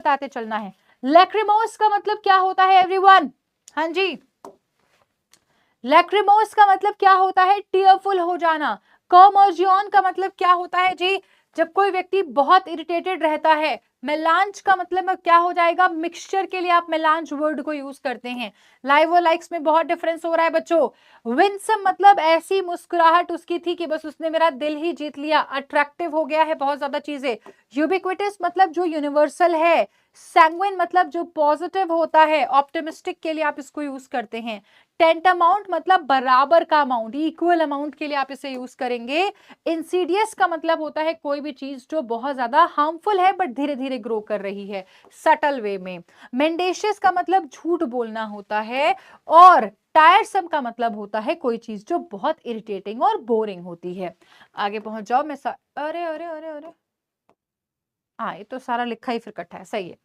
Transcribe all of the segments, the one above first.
बताते चलना है। लैक्रिमोस का मतलब क्या होता है एवरीवन? हाँ जी, लैक्रिमोस का मतलब क्या होता है? टीयरफुल हो जाना। कॉमर्जियन का मतलब क्या होता है जी? जब कोई व्यक्ति बहुत इरिटेटेड रहता है। मेलांज का मतलब क्या हो जाएगा? मिक्सचर के लिए आप मेलांज वर्ड को यूज करते हैं। लाइव और लाइक्स में बहुत डिफरेंस हो रहा है बच्चों। विंसम मतलब ऐसी मुस्कुराहट उसकी थी कि बस उसने मेरा दिल ही जीत लिया, अट्रैक्टिव हो गया है बहुत ज्यादा चीजें। यूबिक्विटस मतलब जो यूनिवर्सल है। सैंग्विन मतलब जो पॉजिटिव होता है, ऑप्टिमिस्टिक के लिए आप इसको यूज करते हैं। टेंटामाउंट मतलब बराबर का अमाउंट, इक्वल अमाउंट के लिए आप इसे यूज करेंगे। इंसीडियस का मतलब होता है कोई भी चीज जो बहुत ज्यादा हार्मफुल है बट धीरे धीरे ग्रो कर रही है सटल वे में। मेंडेशियस का मतलब झूठ बोलना होता है। और टायरसम का मतलब होता है कोई चीज जो बहुत इरिटेटिंग और बोरिंग होती है। आगे पहुंच जाओ। अरे अरे अरे अरे, हाँ ये तो सारा लिखा ही फिर इकट्ठा है, सही है।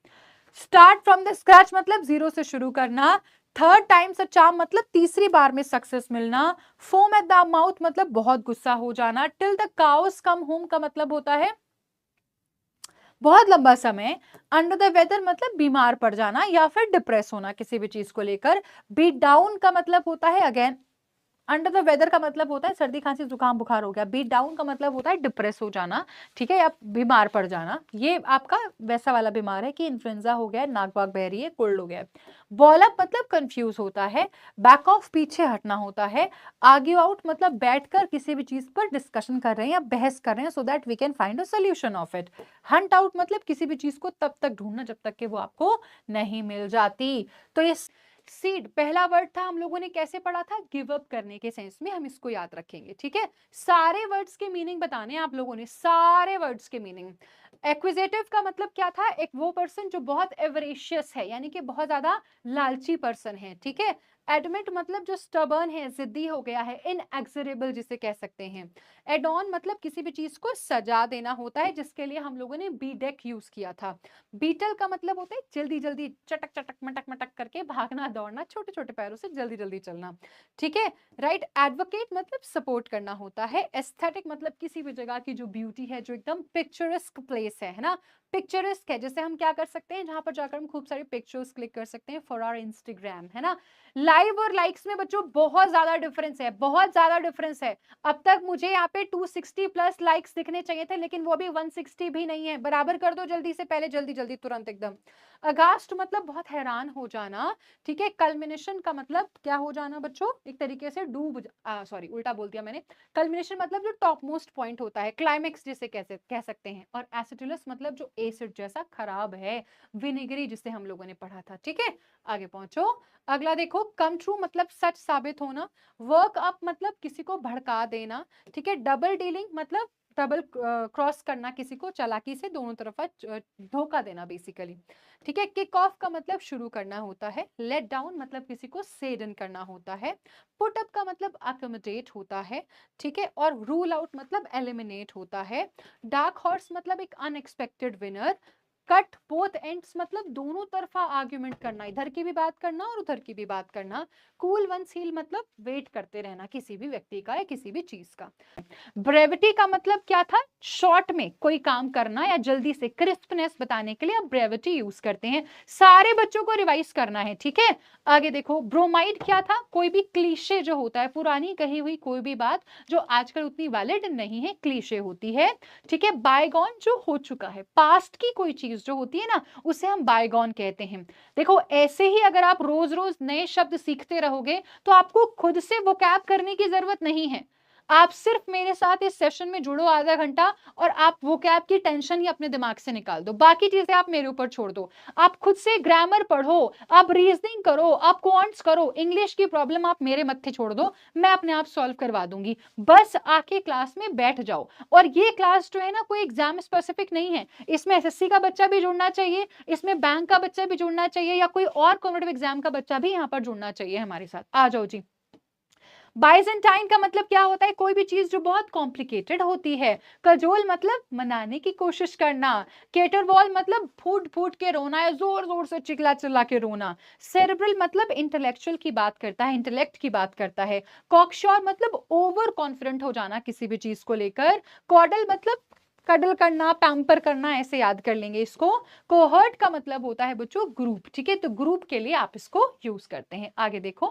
स्टार्ट फ्रॉम द स्क्रैच मतलब जीरो से शुरू करना। थर्ड टाइम्स अ चार्म मतलब तीसरी बार में सक्सेस मिलना। फोम एट द माउथ मतलब बहुत गुस्सा हो जाना। Till the cows come home का मतलब होता है बहुत लंबा समय। अंडर द वेदर मतलब बीमार पड़ जाना या फिर डिप्रेस होना किसी भी चीज को लेकर। बीट डाउन का मतलब होता है अगेन, अंडर द वेदर का मतलब होता है सर्दी खांसी जुकाम बुखार हो गया। बीट डाउन का मतलब होता है डिप्रेस हो जाना, ठीक है, या बीमार पड़ जाना। ये आपका वैसा वाला बीमार है कि इन्फ्लुएंजा हो गया, नाक वाक बह रही है, कोल्ड हो गया। बॉल अप मतलब कंफ्यूज होता है। बैक ऑफ पीछे हटना होता है। आर्ग्यू आउट मतलब बैठकर किसी भी चीज पर डिस्कशन कर रहे हैं या बहस कर रहे हैं so that we can find a solution of it. Hunt out मतलब किसी भी चीज को तब तक ढूंढना जब तक कि वो आपको नहीं मिल जाती। तो ये सीड पहला वर्ड था, हम लोगों ने कैसे पढ़ा था? गिव अप करने के सेंस में, हम इसको याद रखेंगे, ठीक है। सारे वर्ड्स के मीनिंग बताने हैं आप लोगों ने, सारे वर्ड्स के मीनिंग। एक्विजिटिव का मतलब क्या था? एक वो पर्सन जो बहुत एवरेशियस है, यानी कि बहुत ज्यादा लालची पर्सन है, ठीक है। एडमिट मतलब जो स्टबर्न है, जिद्दी हो गया है, इनएक्सरेबल जिसे कह सकते हैं। एडॉन मतलब किसी भी चीज को सजा देना होता है, जिसके लिए हम लोगों ने बी डेक यूज किया था। बीटल का मतलब होता है जल्दी जल्दी, चटक चटक मटक मटक करके भागना दौड़ना, छोटे छोटे पैरों से जल्दी जल्दी चलना, ठीक है, राइट। एडवोकेट मतलब सपोर्ट करना होता है। एस्थेटिक मतलब किसी भी जगह की जो ब्यूटी है, जो एकदम पिक्चरस्क प्लेस है ना, पिक्चरस्क है, जैसे हम क्या कर सकते हैं, जहां पर जाकर हम खूब सारे पिक्चर्स क्लिक कर सकते हैं फॉर आवर इंस्टाग्राम, है ना। लाइव और लाइक्स में बच्चों बहुत ज्यादा डिफरेंस है, बहुत ज्यादा डिफरेंस है। अब तक मुझे यहाँ पे 260 प्लस लाइक्स दिखने चाहिए थे, लेकिन वो अभी 160 भी नहीं है। बराबर कर दो जल्दी से, पहले जल्दी जल्दी तुरंत एकदम। अगास्ट मतलब बहुत हैरान हो जाना, ठीक है। कल्मिनेशन का मतलब क्या हो जाना बच्चों? एक तरीके से डूब, सॉरी उल्टा बोल दिया मैंने। कल्मिनेशन मतलब जो टॉप मोस्ट पॉइंट होता है, क्लाइमेक्स जिसे कैसे कह सकते हैं। और एसिडुलस मतलब जो एसिड जैसा खराब है, विनेगरी जिसे हम लोगों ने पढ़ा था, ठीक है। आगे पहुंचो। अगला देखो, कम ट्रू मतलब सच साबित होना। वर्क अप मतलब किसी को भड़का देना, ठीक है। डबल डीलिंग मतलब डबल क्रॉस करना, किसी को चालाकी से दोनों तरफा धोखा देना बेसिकली, ठीक है। किक ऑफ का मतलब शुरू करना होता है। लेट डाउन मतलब किसी को सेडन करना होता है। पुट अप का मतलब अकोमोडेट होता है, ठीक है। और रूल आउट मतलब एलिमिनेट होता है। डार्क हॉर्स मतलब एक unexpected winner. Cut both ends मतलब दोनों तरफा आर्ग्यूमेंट करना, इधर की भी बात करना और उधर की भी बात करना। कूल वन सील मतलब वेट करते रहना किसी भी व्यक्ति का या किसी भी चीज का। ब्रेविटी का मतलब क्या था? शॉर्ट में कोई काम करना या जल्दी से, क्रिस्पनेस बताने के लिए आप ब्रेविटी यूज करते हैं। सारे बच्चों को रिवाइज करना है, ठीक है। आगे देखो, ब्रोमाइड क्या था? कोई भी क्लीशे जो होता है, पुरानी कही हुई कोई भी बात जो आजकल उतनी वैलिड नहीं है, क्लीशे होती है, ठीक है। बायगॉन जो हो चुका है, पास्ट की कोई चीज जो होती है ना, उसे हम बायगॉन कहते हैं। देखो ऐसे ही अगर आप रोज रोज नए शब्द सीखते रहोगे तो आपको खुद से वोकैब करने की जरूरत नहीं है। आप सिर्फ मेरे साथ इस सेशन में जुड़ो आधा घंटा और आप वोकैब की टेंशन ही अपने दिमाग से निकाल दो, बाकी चीजें आप मेरे ऊपर छोड़ दो। आप खुद से ग्रामर पढ़ो, आप रीजनिंग करो, आप क्वांट्स करो, इंग्लिश की प्रॉब्लम आप मेरे मत्थे छोड़ दो, मैं अपने आप सॉल्व करवा दूंगी। बस आके क्लास में बैठ जाओ। और ये क्लास जो है ना, कोई एग्जाम स्पेसिफिक नहीं है, इसमें एसएससी का बच्चा भी जुड़ना चाहिए, इसमें बैंक का बच्चा भी जुड़ना चाहिए, या कोई और कॉम्पिटिटिव एग्जाम का बच्चा भी यहाँ पर जुड़ना चाहिए हमारे साथ। आ जाओ जी। बाइजेंटाइन का मतलब क्या होता है? कोई भी चीज जो बहुत कॉम्प्लिकेटेड होती है। कजोल मतलब मनाने की कोशिश करना। केटरवॉल मतलब फूट फूट के रोना या जोर जोर से चिल्ला चिल्ला के रोना। सेरेब्रल मतलब इंटेलेक्चुअल की बात करता है, इंटेलेक्ट की बात करता है। कॉकश्योर मतलब ओवर कॉन्फिडेंट हो जाना किसी भी चीज को लेकर। कॉडल मतलब कडल करना, पैम्पर करना, ऐसे याद कर लेंगे इसको। कोहर्ट का मतलब होता है बच्चों ग्रुप, ठीक है, तो ग्रुप के लिए आप इसको यूज करते हैं। आगे देखो,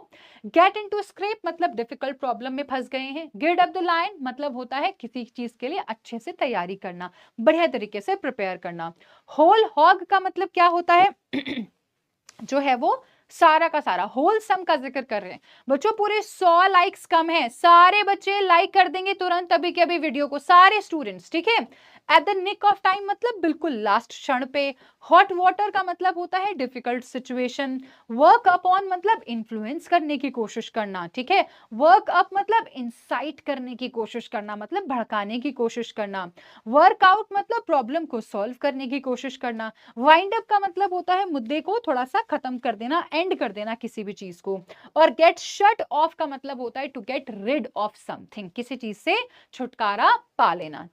गेट इनटू स्क्रेप मतलब डिफिकल्ट प्रॉब्लम में फंस गए हैं। गिर्ड अप द लाइन मतलब होता है किसी चीज के लिए अच्छे से तैयारी करना, बढ़िया तरीके से प्रिपेयर करना। होल हॉग का मतलब क्या होता है जो है वो सारा का सारा, होलसम का जिक्र कर रहे हैं बच्चों। पूरे 100 लाइक्स कम है, सारे बच्चे लाइक कर देंगे तुरंत अभी के अभी वीडियो को, सारे स्टूडेंट्स, ठीक है। At the nick of time मतलब बिल्कुल लास्ट क्षण पे। हॉट वाटर का मतलब होता है डिफिकल्ट सिचुएशन। वर्क अपॉन मतलब इन्फ्लुएंस करने की कोशिश करना, ठीक है। वर्क अप मतलब इंसाइट करने की कोशिश करना, मतलब भड़काने की कोशिश करना। वर्कआउट मतलब प्रॉब्लम को सॉल्व करने की कोशिश करना। वाइंड अप का मतलब होता है मुद्दे को थोड़ा सा खत्म कर देना, एंड कर देना किसी भी चीज को। और गेट शट ऑफ का मतलब होता है to get rid of something, किसी चीज से छुटकारा पा लेना।